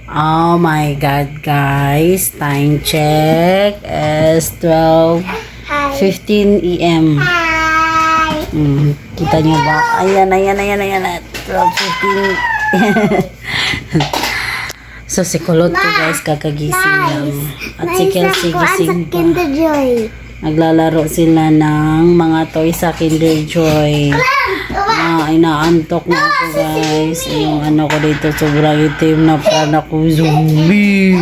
Oh my God, guys. Time check is 12:15 AM. Kita nyo ba? Ayan. 12:15. So, si Kulot ko, guys, kakagising lang. At si Kelsey gising pa. Naglalaro sila ng mga toys sa Kinder Joy. Inaantok na ako, guys. Yung ano ko dito, sobrang itim na parang ako zombie.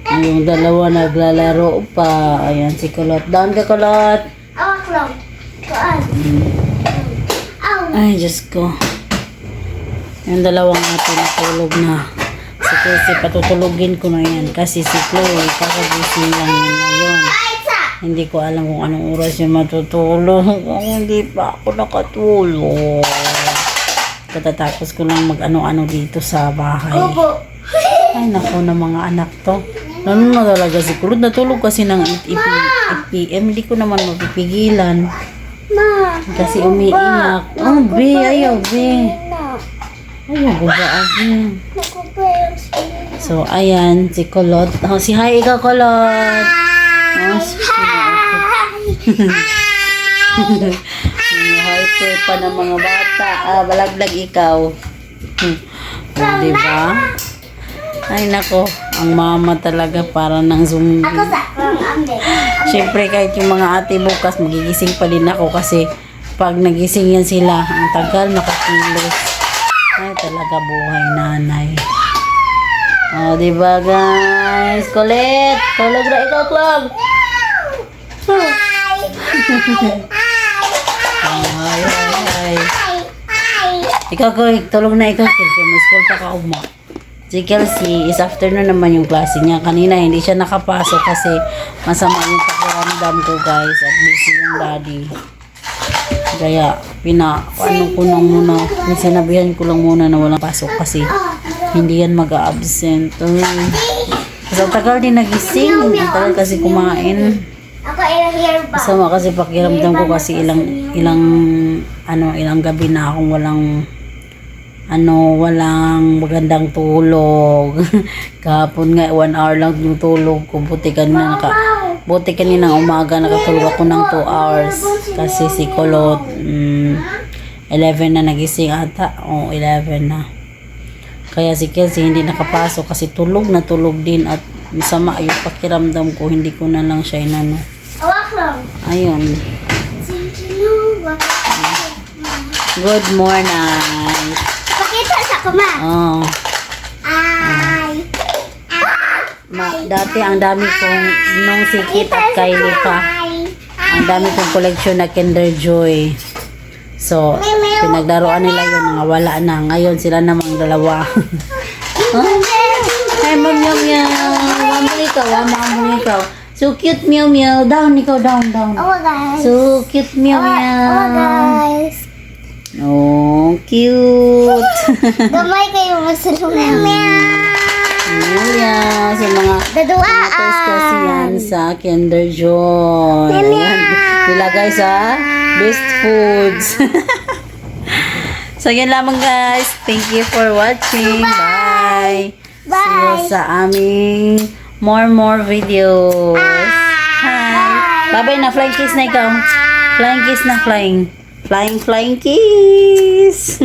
Yung dalawa naglalaro pa. Ayan, si Kulot. Down ka, Kulot. Ay, Diyos ko. Yung dalawang ato natulog na. Si Kelsey, patutulugin ko na yan. Kasi si Chloe, kakagising lang yan ngayon. Hindi ko alam kung anong oras yung matutulog. Hindi pa ako nakatulog. Katatapos ko lang mag-ano-ano dito sa bahay. Ay, naku na mga anak to. Ano na talaga si Kulot? Natulog kasi ng 8 PM. Hindi ko naman mapipigilan. Kasi umiiyak. Oh, be. Ayaw, be. Ayaw, buba, So, ayan. Si Kulot. Oh, si hi, ikaw, Kulot. Oh, hyper pa ng mga bata. Balaglag ikaw. Diba? Ay, nako. Ang mama talaga para ng zombie. Siyempre, kahit yung mga ate bukas, magigising pa din ako kasi pag nagising yan sila, ang tagal nakakilos. Ay, talaga buhay nanay. Oh, diba, guys? Kulit! Tulog na ikaw, Klog! Ay. Ikaw, tulog na ikaw, Kelsey. May school pa ka uma. Si Kelsey, is afternoon naman yung klase niya. Kanina, hindi siya nakapasok kasi masama yung pakiramdam ko, guys. At busy yung daddy. Kaya, ano ko lang muna. Sinabihan ko lang muna na walang pasok kasi hindi yan mag-a-absent. So, tagal din nagising. Ang tagal kasi kumain. Sama kasi pakiramdam ko kasi ilang gabi na akong walang magandang tulog. Kahapon nga 1 hour lang yung tulog ko. Buti kanina umaga nakatulog ako ng 2 hours kasi si Kulot 11 na nagising ata. 11 na. Kaya si Kelsey hindi nakapasok kasi tulog din at masama yung pakiramdam ko. Hindi ko na lang siya inano. Ayun. Good morning. Pakita sa kuma. Oh. Dati ang dami kong nung si Kit at Kylie pa. Ang dami kong collection na Kinder Joy. So, pinaglaruan nila yun, nga wala na. Ngayon sila namang dalawa. Ay, Meow. Mamo ikaw. So cute, Meow. Down, ikaw, down. Oh, guys. So cute, Meow. Oh, guys. Oh, cute. Gamay kayo masalungan. Meow. Sa mga toys kasi yan sa Kinder Joy. Ayan. Nilagay sa Best Foods. So, yun lamang, guys. Thank you for watching. Bye. See you sa aming more videos. Hi. Bye-bye na. Flying kiss na ikaw. Flying kiss na. Flying kiss.